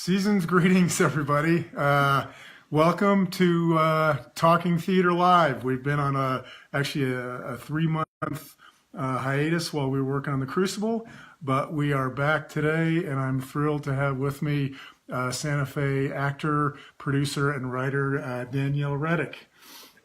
Season's greetings, everybody. Welcome to Talking Theater Live. We've been on actually a 3-month hiatus while we were working on The Crucible, but we are back today, and I'm thrilled to have with me Santa Fe actor, producer, and writer Danielle Reddick.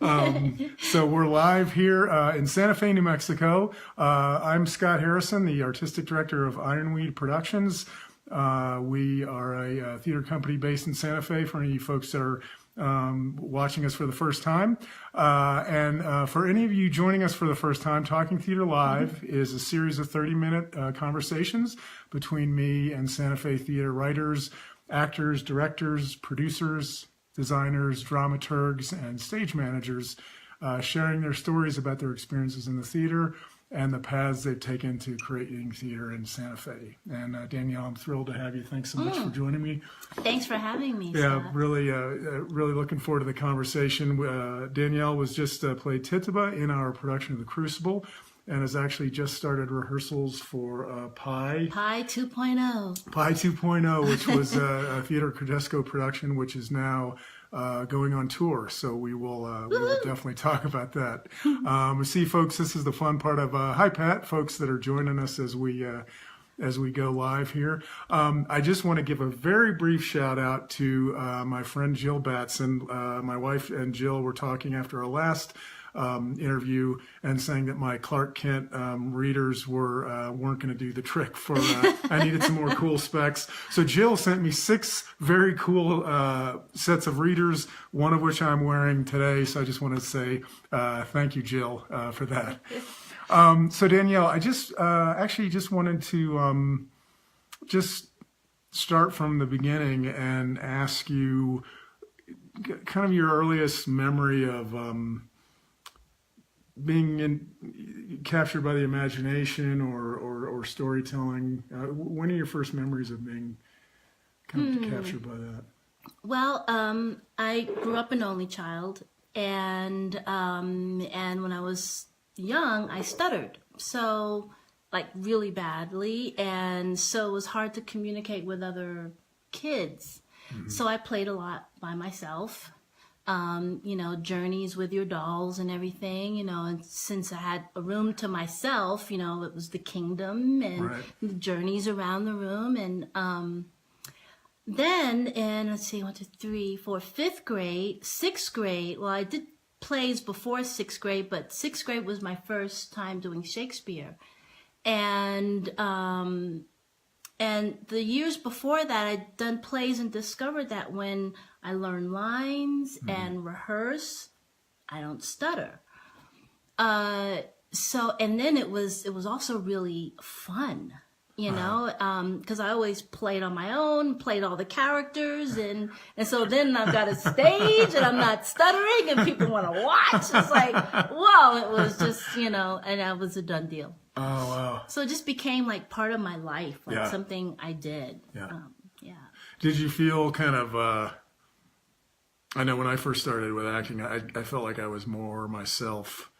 So we're live here in Santa Fe, New Mexico. I'm Scott Harrison, the artistic director of Ironweed Productions. We are a theater company based in Santa Fe for any of you folks that are watching us for the first time. And for any of you joining us for the first time, Talking Theater Live is a series of 30-minute conversations between me and Santa Fe theater writers, actors, directors, producers, designers, dramaturgs, and stage managers, sharing their stories about their experiences in the theater and the paths they've taken to creating theater in Santa Fe. And Danielle, I'm thrilled to have you. Thanks so much for joining me. Thanks for having me, Yeah, Scott. really looking forward to the conversation. Danielle was just played Tituba in our production of The Crucible and has actually just started rehearsals for Pi 2.0. Pi 2.0, which was a Theater Credesco production, which is now going on tour. So we will definitely talk about that. See, folks, this is the fun part of hi, Pat, folks that are joining us as we go live here. I just want to give a very brief shout out to my friend Jill Batson. My wife and Jill were talking after our last interview and saying that my Clark Kent readers weren't going to do the trick for I needed some more cool specs. So Jill sent me 6 very cool sets of readers, one of which I'm wearing today. So I just want to say thank you, Jill, for that. So Danielle, I just actually just wanted to just start from the beginning and ask you kind of your earliest memory of being captured by the imagination or storytelling. When are your first memories of being kind of captured by that? Well, I grew up an only child, and when I was young, I stuttered, so like really badly, and so it was hard to communicate with other kids. Mm-hmm. So I played a lot by myself. Journeys with your dolls and everything, and since I had a room to myself, it was the kingdom and the journeys around the room. And then in, let's see, 1, 2, 3, 4, 5th grade, 6th grade, well, I did plays before 6th grade, but 6th grade was my first time doing Shakespeare. And the years before that, I'd done plays and discovered that when I learn lines and rehearse, I don't stutter. And then it was also really fun, because I always played on my own, played all the characters, and so then I've got a stage and I'm not stuttering and people want to watch. It's like, whoa, it was just, and that was a done deal. Oh, wow. So it just became like part of my life, like something I did. Yeah. Did you feel kind of, I know when I first started with acting, I felt like I was more myself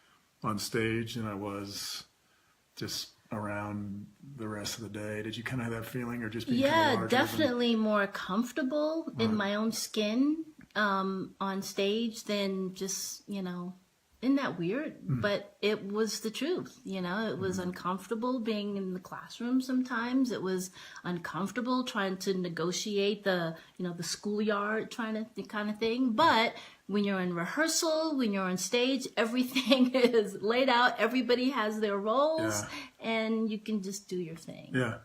on stage than I was just around the rest of the day. Did you kind of have that feeling, or just being kind of definitely more comfortable in my own skin on stage than just, isn't that weird? But it was the truth, it was uncomfortable being in the classroom sometimes. It was uncomfortable trying to negotiate the schoolyard kind of thing. But when you're in rehearsal, when you're on stage, everything is laid out. Everybody has their roles and you can just do your thing. Yeah.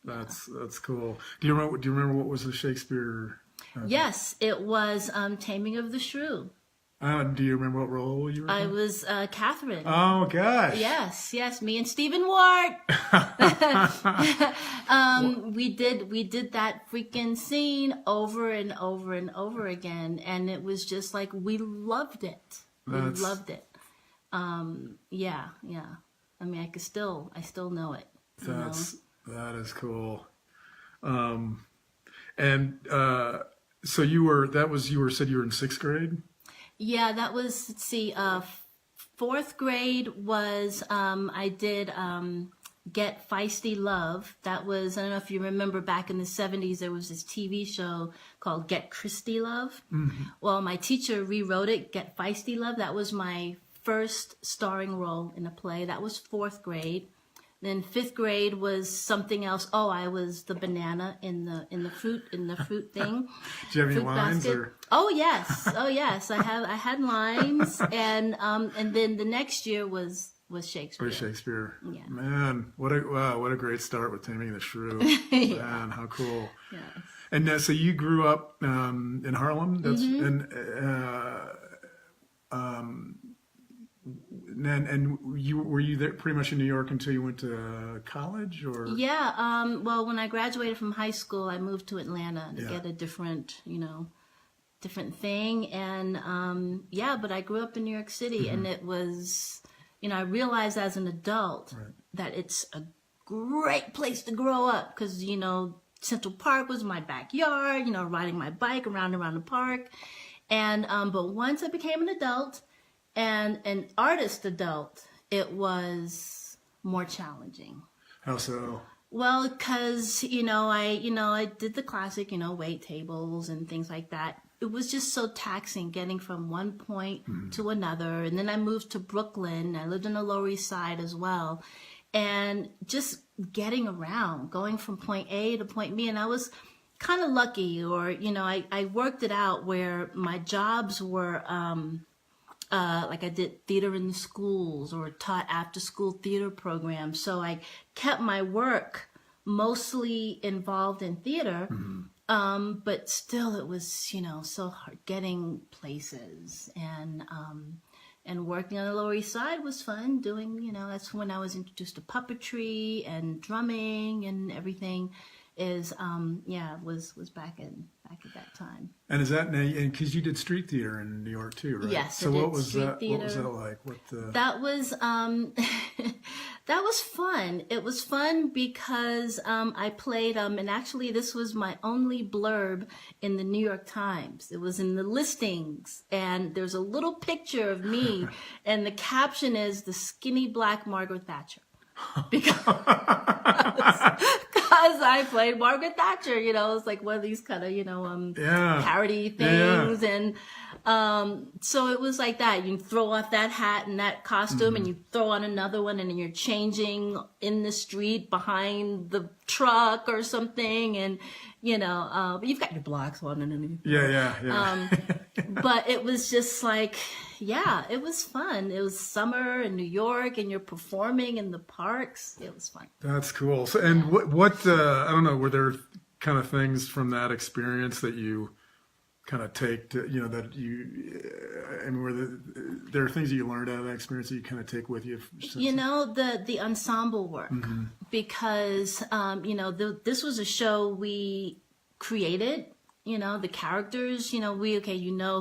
That's cool. Do you remember what was the Shakespeare? Yes, it was Taming of the Shrew. Do you remember what role you were in? I was Catherine. Oh, gosh. Yes. Me and Stephen Ward. We did that freaking scene over and over and over again, and it was just like we loved it. Loved it. Yeah. I mean, I still know it. That is cool. So you said you were in 6th grade? Yeah, that was, let's see, 4th grade was, I did Get Feisty Love. That was, I don't know if you remember back in the 70s, there was this TV show called Get Christy Love. Well, my teacher rewrote it, Get Feisty Love. That was my first starring role in a play. That was 4th grade. Then 5th grade was something else. Oh, I was the banana in the fruit thing. Do you have any Fruit lines? basket. Or? Oh yes. I had lines, and then the next year was Shakespeare. Or Shakespeare. Yeah. Man, what a great start with Taming the Shrew. Yeah. Man, how cool. Yes. And so you grew up in Harlem. That's and you were you there pretty much in New York until you went to college, or? Yeah. Well, when I graduated from high school, I moved to Atlanta to Yeah. get a different thing, and but I grew up in New York City, and it was, I realized as an adult that it's a great place to grow up because Central Park was my backyard. Riding my bike around the park, and but once I became an adult. And an artist adult, it was more challenging. How so? Well, because I did the classic wait tables and things like that. It was just so taxing getting from one point to another, and then I moved to Brooklyn. I lived on the Lower East Side as well, and just getting around, going from point A to point B, and I was kind of lucky, or I worked it out where my jobs were. Like I did theater in the schools or taught after school theater programs. So I kept my work mostly involved in theater. But still it was, so hard getting places, and working on the Lower East Side was fun doing, that's when I was introduced to puppetry and drumming and everything was back at that time. And is that because you did street theater in New York too, right? Yes. So what was that? Theater. What was that like? That was that was fun. It was fun because I played and actually this was my only blurb in the New York Times. It was in the listings, and there's a little picture of me, and the caption is "the skinny black Margaret Thatcher." Because I played Margaret Thatcher, it's like one of these kind of, parody things. And so it was like that. You throw off that hat and that costume and you throw on another one, and then you're changing in the street behind the truck or something. And, but you've got your blocks on underneath. Yeah. But it was just like, it was fun. It was summer in New York, and you're performing in the parks. It was fun. That's cool. So, and what I don't know, were there kind of things from that experience that you kind of take to, that you, I mean, there are things that you learned out of that experience that you kind of take with you? The ensemble work, because, this was a show we created. The characters, you know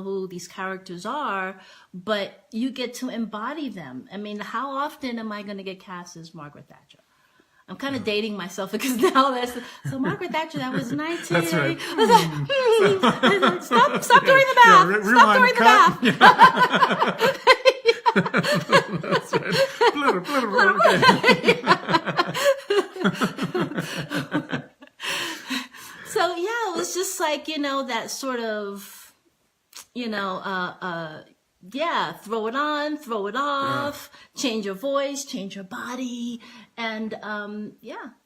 who these characters are, but you get to embody them. I mean, how often am I going to get cast as Margaret Thatcher? I'm kind of dating myself because now so Margaret Thatcher, that was 19. That's right. Stop doing the math. Stop doing the math. That's right. So it was just like, that sort of, throw it on, throw it off, change your voice, change your body, and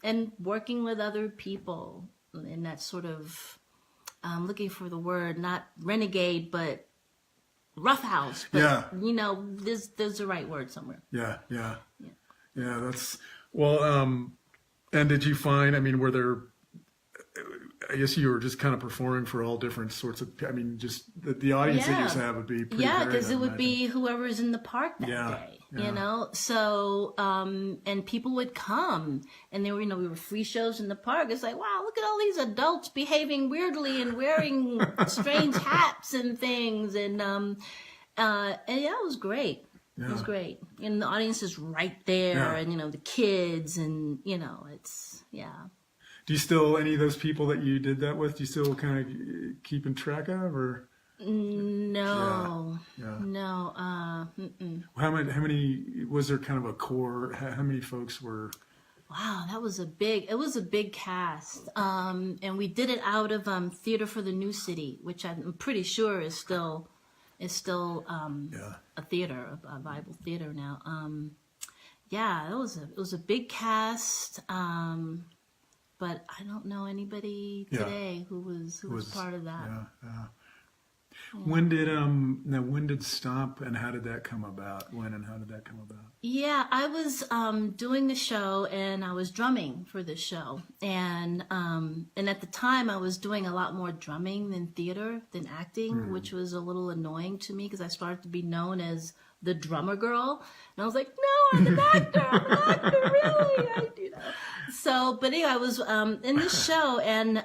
and working with other people in that sort of, I'm looking for the word, not renegade, but roughhouse. But, there's the right word somewhere. Yeah. That's well. And did you find? I mean, were there? I guess you were just kind of performing for all different sorts of. I mean, just the audience that you used to have would be pretty varied, because it would imagine. be whoever's in the park that day. So and people would come, and we were free shows in the park. It's like, wow, look at all these adults behaving weirdly and wearing strange hats and things, and it was great. It was great, and the audience is right there, and the kids, and it's Do you still, any of those people that you did that with, do you still kind of keeping track of, or? No. Yeah. No. How many, was there kind of a core, how many folks were Wow, it was a big cast. And we did it out of Theater for the New City, which I'm pretty sure is still a theater, a Bible theater now. Yeah, it was a big cast. But I don't know anybody today who was part of that. Yeah. When did Stomp and how did that come about? When and how did that come about? Yeah, I was doing the show and I was drumming for the show, and at the time I was doing a lot more drumming than theater than acting, which was a little annoying to me because I started to be known as the drummer girl, and I was like, no, I'm an actor, really, So, but anyway, I was in this show, and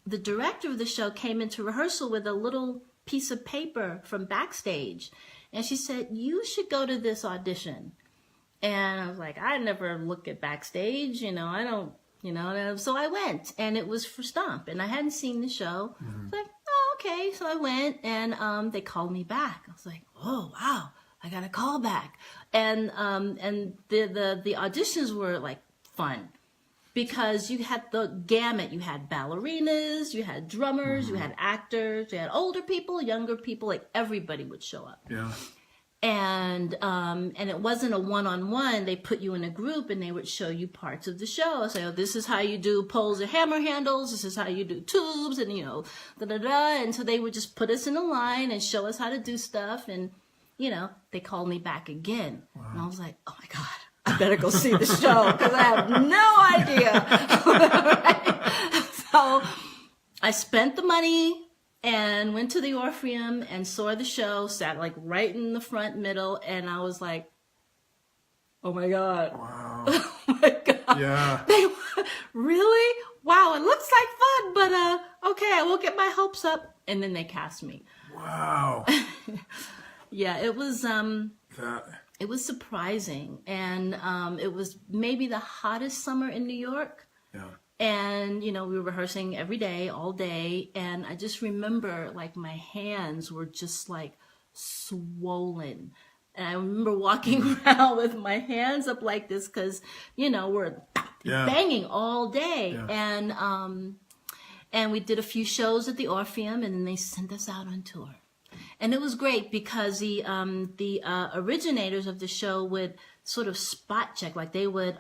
the director of the show came into rehearsal with a little piece of paper from backstage, and she said, you should go to this audition. And I was like, I never look at backstage, I don't, so I went, and it was for Stomp, and I hadn't seen the show. I was like, oh, okay. So I went, and they called me back. I was like, oh, wow, I got a call back. And the auditions were like fun, because you had the gamut. You had ballerinas, you had drummers, you had actors, you had older people, younger people, like everybody would show up. Yeah. And it wasn't a one-on-one. They put you in a group and they would show you parts of the show. So, this is how you do poles or hammer handles. This is how you do tubes, and da-da-da. And so they would just put us in a line and show us how to do stuff. And, they called me back again. Wow. And I was like, oh my God, I better go see the show because I have no idea. So I spent the money and went to the Orpheum and saw the show, sat like right in the front middle, and I was like, oh my God. Wow. Oh my God. Yeah. Really? Wow, it looks like fun, but okay, I won't get my hopes up. And then they cast me. Wow. Yeah, it was it was surprising, and it was maybe the hottest summer in New York. Yeah. And, we were rehearsing every day, all day. And I just remember, like, my hands were just, like, swollen. And I remember walking around with my hands up like this because, we're banging all day. Yeah. And we did a few shows at the Orpheum, and then they sent us out on tour. And it was great because the originators of the show would sort of spot check, like they would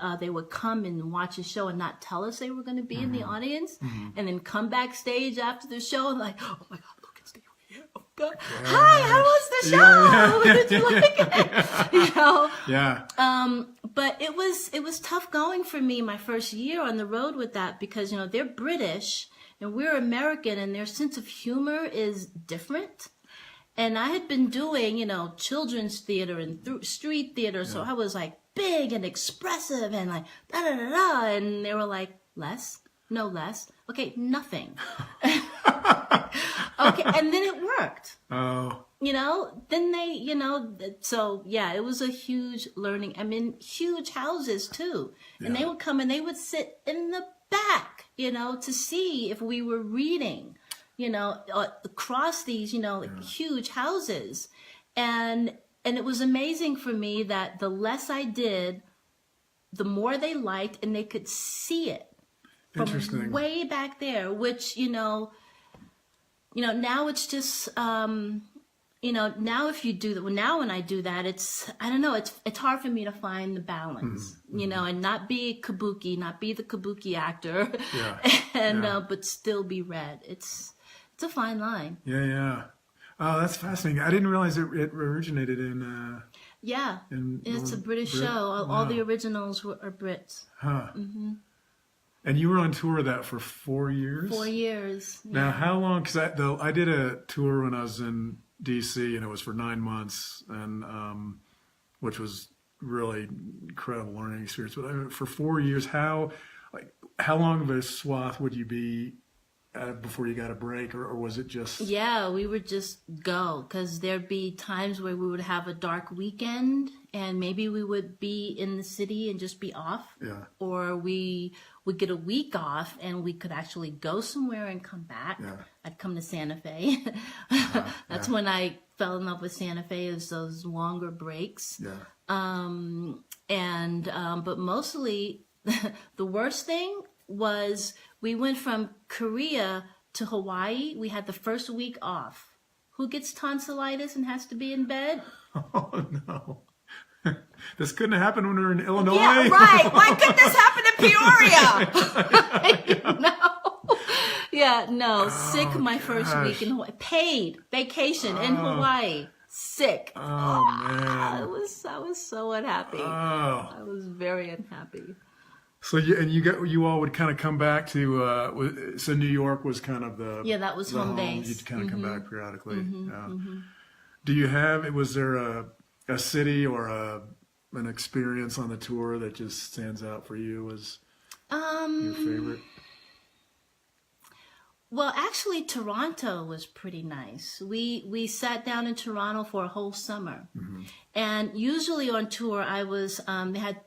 come and watch the show and not tell us they were going to be in the audience, and then come backstage after the show and like, oh my God, look, it's Steve here. Oh God. Yeah. Hi, how was the show? Yeah. Did you like it? Yeah. But it was tough going for me my first year on the road with that because they're British and we're American, and their sense of humor is different. And I had been doing, children's theater and street theater, so I was like big and expressive and like da da da da, and they were like, less, no less, okay, nothing. Okay, and then it worked. Oh. Then they, so yeah, it was a huge learning. I mean, huge houses too, and they would come and they would sit in the back, to see if we were reading. Across these, huge houses. And it was amazing for me that the less I did, the more they liked, and they could see it from way back there, which, now it's just, now if you do that, now when I do that, I don't know, it's hard for me to find the balance, and not be kabuki, not be the kabuki actor, and but still be Red. It's a fine line. Yeah. Oh, that's fascinating. I didn't realize it originated in. It's a British show. All the originals are Brits. Huh. Mm-hmm. And you were on tour of that for 4 years? 4 years. Yeah. Now, how long? Because I did a tour when I was in D.C. and it was for 9 months, and which was really incredible learning experience. But for 4 years, how long of a swath would you be before you got a break, or was it just? Yeah, we would just go because there'd be times where we would have a dark weekend and maybe we would be in the city and just be off. Yeah. Or we would get a week off and we could actually go somewhere and come back. Yeah. I'd come to Santa Fe. That's when I fell in love with Santa Fe, is those longer breaks. Yeah. But mostly The worst thing was we went from Korea to Hawaii. We had the first week off. Who gets tonsillitis and has to be in bed? Oh, no. This couldn't happen when we were in Illinois. Yeah, right. Why couldn't this happen in Peoria? No. Yeah, no. Sick my first week in Hawaii. Paid vacation in Hawaii. Sick. Oh, man. I was so unhappy. I was very unhappy. So you all would kind of come back to so New York was kind of that was home base. You'd kind of come back periodically. Do you was there a city or an experience on the tour that just stands out for you as your favorite? Well, actually, Toronto was pretty nice. We sat down in Toronto for a whole summer, and usually on tour I was they had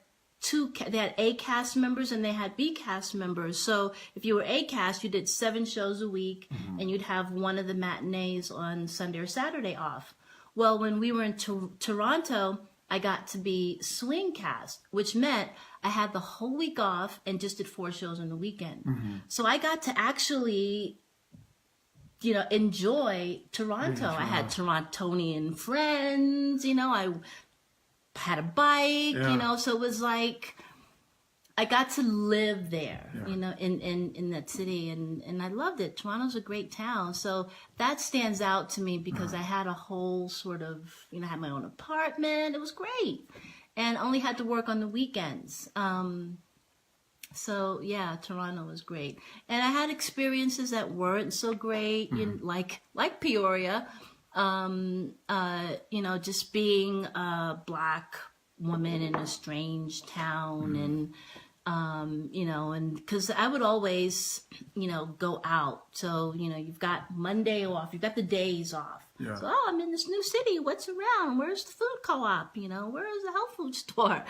A cast members and they had B cast members. So if you were A cast, you did 7 shows a week, and you'd have one of the matinees on Sunday or Saturday off. Well, when we were in Toronto, I got to be swing cast, which meant I had the whole week off and just did 4 shows on the weekend. So I got to actually, enjoy Toronto. I had Torontonian friends, I had a bike, so it was like I got to live there, in that city, and I loved it. Toronto's a great town, so that stands out to me because I had a whole sort of, I had my own apartment. It was great, and only had to work on the weekends. So yeah, Toronto was great, and I had experiences that weren't so great, like Peoria. Just being a Black woman in a strange town, and and because I would always, go out. So, you've got Monday off, you've got the days off. Yeah. So, I'm in this new city. What's around? Where's the food co-op? Where's the health food store?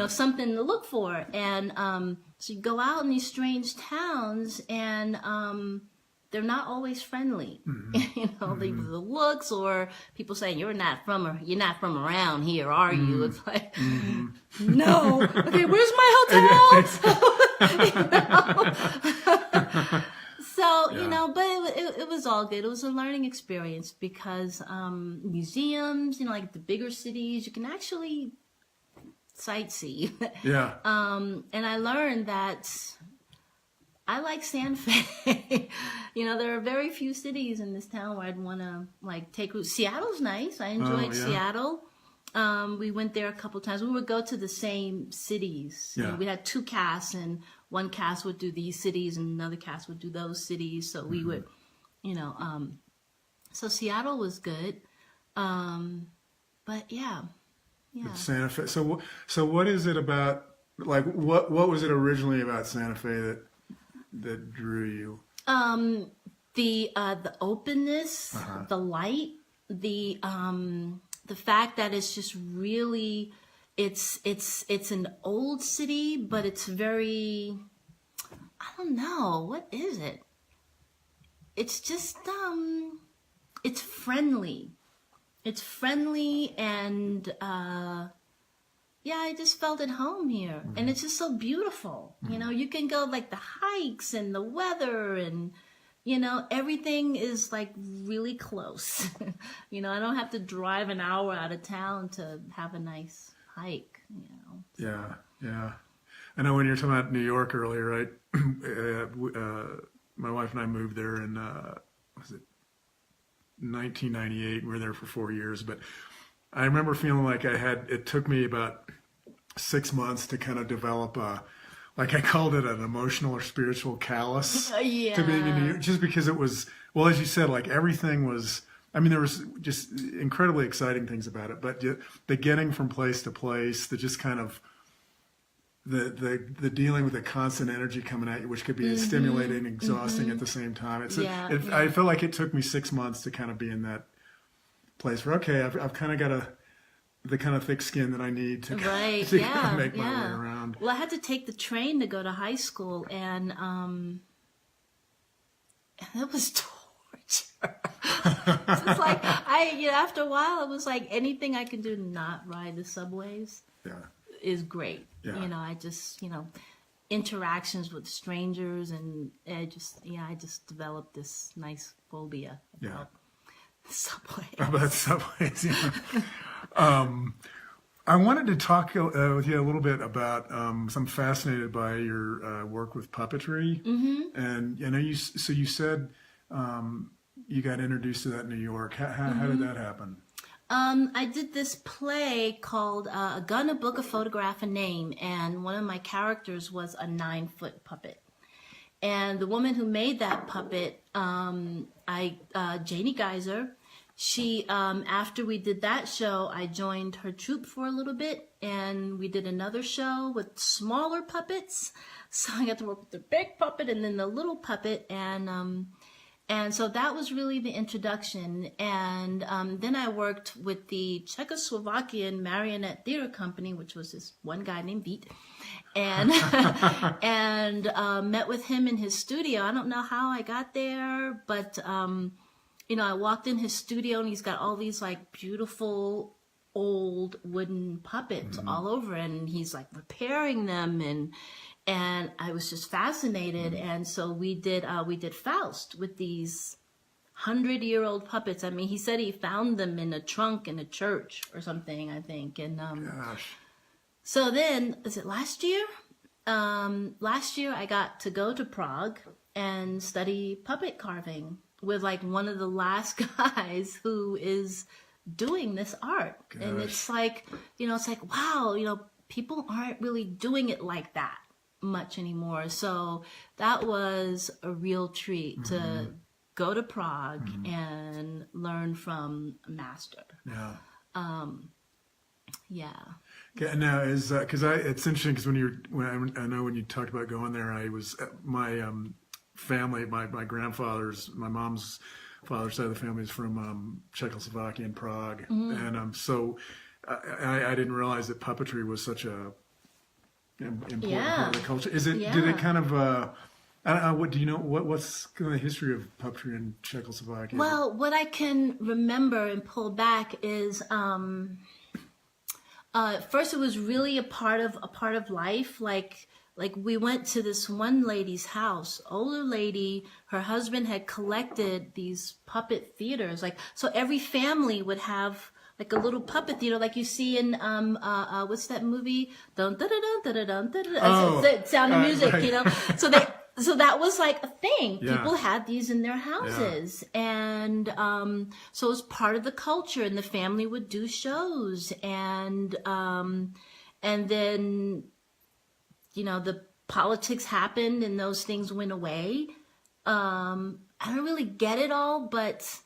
Something to look for. And so you go out in these strange towns, and they're not always friendly. The looks, or people saying you're not from around here, are you? It's like, no. Okay, where's my hotel? So but it was all good. It was a learning experience because museums, like the bigger cities, you can actually sightsee. Yeah. And I learned that I like Santa Fe. There are very few cities in this town where I'd want to take root. Seattle's nice. I enjoyed Seattle. We went there a couple times. We would go to the same cities. Yeah. We had 2 casts, and one cast would do these cities and another cast would do those cities. So we would, so Seattle was good. But yeah. Santa Fe. So what is it about, what was it originally about Santa Fe that drew you? The openness, the light, the fact that it's just really, it's an old city, but it's very, I don't know, what is it? It's just, it's friendly. It's friendly, and I just felt at home here. And it's just so beautiful. You can go the hikes and the weather, and everything is really close. I don't have to drive an hour out of town to have a nice hike, So. Yeah. I know when you were talking about New York earlier, right? My wife and I moved there in, was it 1998? We were there for 4 years, but I remember feeling like it took me about 6 months to kind of develop I called it an emotional or spiritual callus to being in New York, just because it was, well, as you said, everything was, there was just incredibly exciting things about it, but the getting from place to place, the just kind of the dealing with the constant energy coming at you, which could be stimulating and exhausting at the same time. I feel like it took me 6 months to kind of be in that place where, okay, I've kind of got the kind of thick skin that I need to kind of make my way around. Well, I had to take the train to go to high school, and it was torture. It's just after a while, it was anything I can do to not ride the subways is great. Yeah. I just, interactions with strangers, and I just developed this nice phobia about subways. About subways, yeah. I wanted to talk with you a little bit about. I'm fascinated by your work with puppetry, and I know you. So you said you got introduced to that in New York. How did that happen? I did this play called A Gun, a Book, a Photograph, a Name, and one of my characters was a 9-foot puppet. And the woman who made that puppet, Janie Geyser, she, after we did that show, I joined her troupe for a little bit, and we did another show with smaller puppets. So I got to work with the big puppet and then the little puppet, and so that was really the introduction. And then I worked with the Czechoslovakian Marionette Theater Company, which was this one guy named Vít, and met with him in his studio. I don't know how I got there, but I walked in his studio, and he's got all these like beautiful old wooden puppets all over, and he's like repairing them, and I was just fascinated. And so we did Faust with these 100-year-old puppets. I mean, he said he found them in a trunk in a church or something, I think. And Gosh. so then, is it last year? Last year I got to go to Prague and study puppet carving with like one of the last guys who is doing this art. Gosh. And it's like, it's like, wow, people aren't really doing it like that much anymore. So that was a real treat to go to Prague and learn from a master. Yeah. Yeah. Okay, now is because it's interesting because I know when you talked about going there, I was my family, my grandfather's, my mom's father's side of the family is from Czechoslovakia and Prague, and so I didn't realize that puppetry was such a important part of the culture. Is it? Did it kind of? I don't know. What do you know? What's kind of the history of puppetry in Czechoslovakia? Well, what I can remember and pull back is first it was really a part of life. Like we went to this one lady's house, older lady. Her husband had collected these puppet theaters. Like, so every family would have like a little puppet theater, like you see in what's that movie? Dun dun dun dun dun dun dun. The Sound of Music, right. So that was like a thing. Yeah. People had these in their houses, and so it was part of the culture. And the family would do shows, and then the politics happened, and those things went away. I don't really get it all, but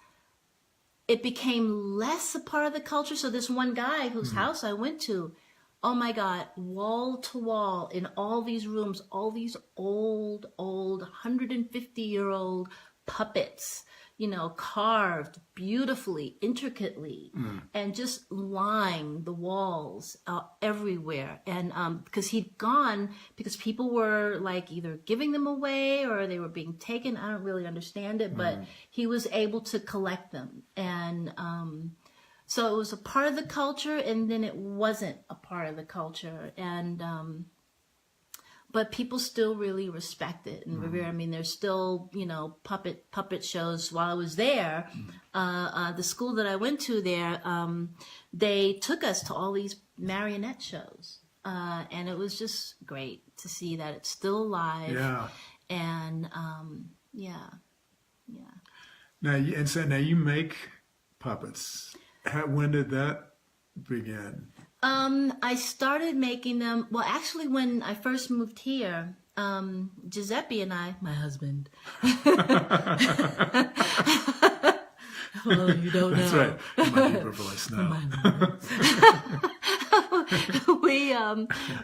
it became less a part of the culture. So this one guy whose house I went to, oh my God, wall to wall in all these rooms, all these old 150-year-old puppets, carved beautifully, intricately, and just lined the walls everywhere. And because he'd gone, because people were like either giving them away or they were being taken. I don't really understand it, but he was able to collect them. And so it was a part of the culture, and then it wasn't a part of the culture. And but people still really respect it and revere. I mean, there's still, puppet shows. While I was there, the school that I went to there, they took us to all these marionette shows. And it was just great to see that it's still alive. Yeah. And, yeah. Now, now you make puppets. When did that begin? I started making them, well, actually, when I first moved here, Giuseppe and I, my husband. Well, you don't know. That's right. My deeper voice now.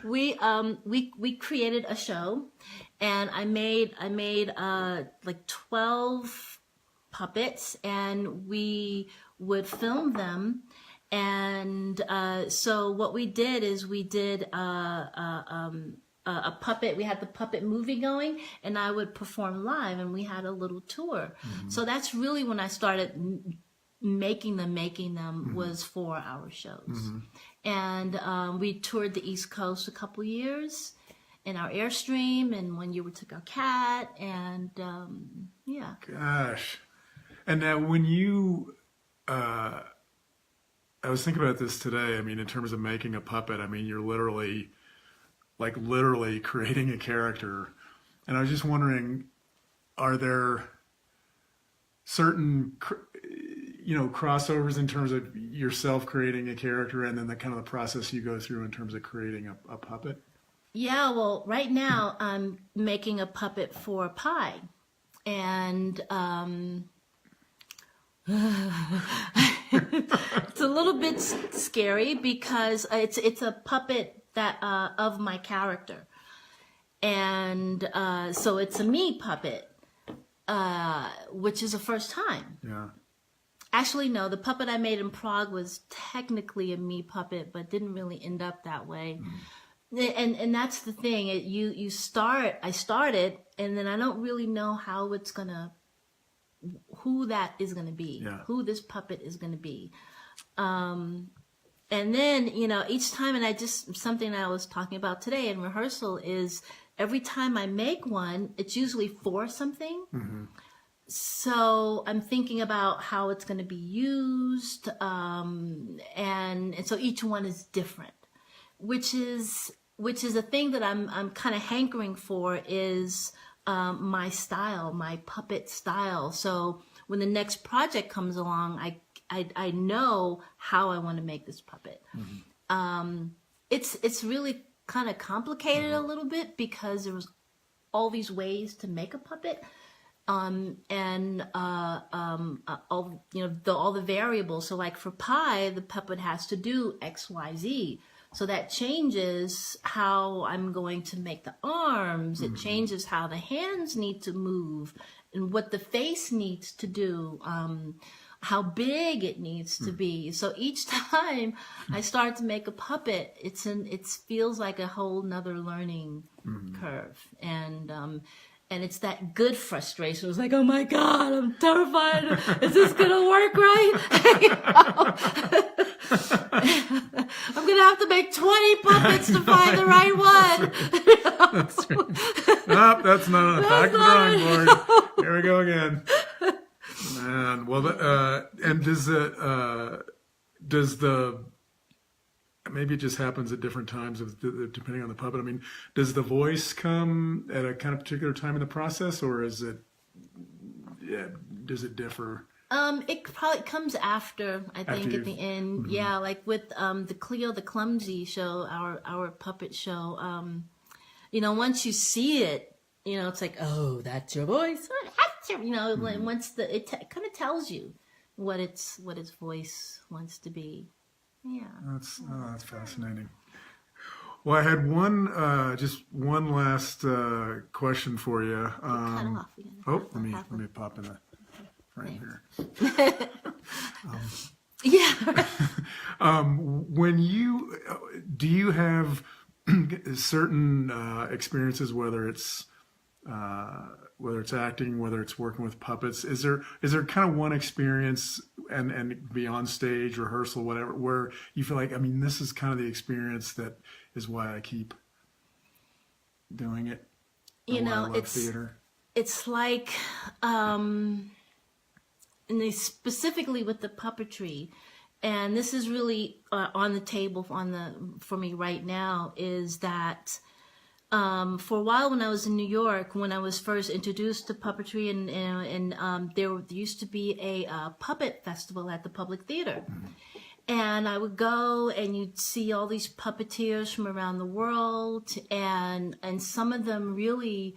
We created a show, and I made like 12 puppets, and we would film them. And so what we did is we did a puppet. We had the puppet movie going, and I would perform live, and we had a little tour. So that's really when I started making them was for our shows. And we toured the East Coast a couple years, in our Airstream, and when you took our cat, and yeah. Gosh. And now when you, I was thinking about this today. I mean, in terms of making a puppet, I mean, you're literally creating a character. And I was just wondering, are there certain, crossovers in terms of yourself creating a character and then the kind of the process you go through in terms of creating a puppet? Yeah, well, right now I'm making a puppet for Pi. And it's a little bit scary because it's a puppet that of my character. And so it's a me puppet, which is the first time. Yeah. Actually, no, the puppet I made in Prague was technically a me puppet, but didn't really end up that way. And that's the thing. I started, and then I don't really know who that is gonna be, who this puppet is gonna be. And then, each time, and something I was talking about today in rehearsal is every time I make one, it's usually for something. Mm-hmm. So I'm thinking about how it's going to be used. And so each one is different, which is a thing that I'm kind of hankering for is my style, my puppet style. So when the next project comes along, I know how I want to make this puppet. Mm-hmm. It's really kind of complicated a little bit because there was all these ways to make a puppet, and all the variables. So like for Pi, the puppet has to do X, Y, Z. So that changes how I'm going to make the arms. It changes how the hands need to move and what the face needs to do. How big it needs to be. So each time I start to make a puppet, it feels like a whole nother learning curve. And it's that good frustration. It's like, oh my God, I'm terrified. Is this gonna work right? I'm gonna have to make 20 puppets to find the right one. Nope, that's not on the back of the drawing board. Here we go again. Man, well, and does the maybe it just happens at different times depending on the puppet. I mean, does the voice come at a kind of particular time in the process, or does it differ? It probably comes after, I think, at the end. Mm-hmm. Yeah, like with the Cleo the Clumsy show, our puppet show. Once you see it, it's like, oh, that's your voice. Once it kind of tells you what its voice wants to be. Yeah. That's fascinating. Well, I had just one last question for you. Cut off again. Let me pop in the frame here. Yeah. Do you have certain experiences, whether it's acting, whether it's working with puppets, is there kind of one experience and beyond stage, rehearsal, whatever, where you feel like, I mean, this is kind of the experience that is why I keep doing it? It's theater. It's like, and specifically with the puppetry, and this is really on the table for me right now, is that for a while when I was in New York, when I was first introduced to puppetry, and there used to be a puppet festival at the Public Theater. And I would go and you'd see all these puppeteers from around the world, and some of them really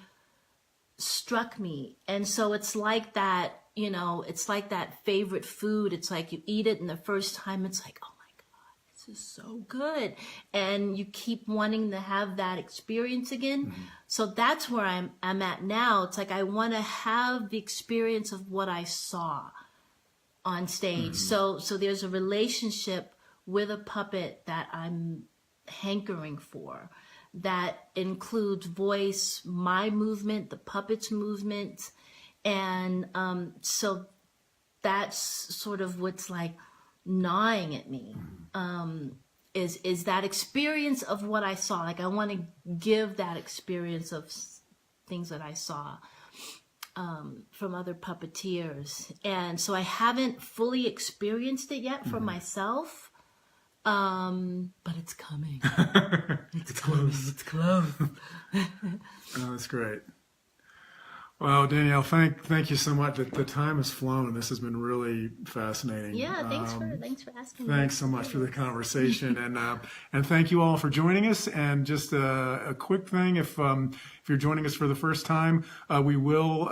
struck me. And so it's like that, it's like that favorite food. It's like you eat it and the first time it's like, oh, this is so good, and you keep wanting to have that experience again. So that's where I'm at now. It's like I want to have the experience of what I saw on stage. So there's a relationship with a puppet that I'm hankering for, that includes voice, my movement, the puppet's movement, and so that's sort of what's like gnawing at me. is that experience of what I saw. Like I want to give that experience of things that I saw from other puppeteers, and so I haven't fully experienced it yet for myself. But it's coming. It's close. It's close. Oh, that's great. Well, Danielle, thank you so much. The time has flown. This has been really fascinating. Yeah, thanks for asking me. Thanks so much for the conversation, and thank you all for joining us. And just a quick thing, if you're joining us for the first time, we will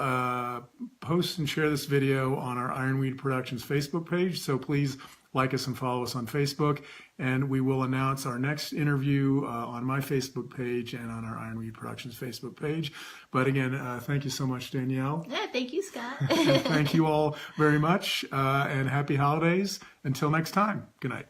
post and share this video on our Ironweed Productions Facebook page. So please like us and follow us on Facebook, and we will announce our next interview on my Facebook page and on our Ironweed Productions Facebook page. But again, thank you so much, Danielle. Yeah, thank you, Scott. And thank you all very much, and happy holidays. Until next time, good night.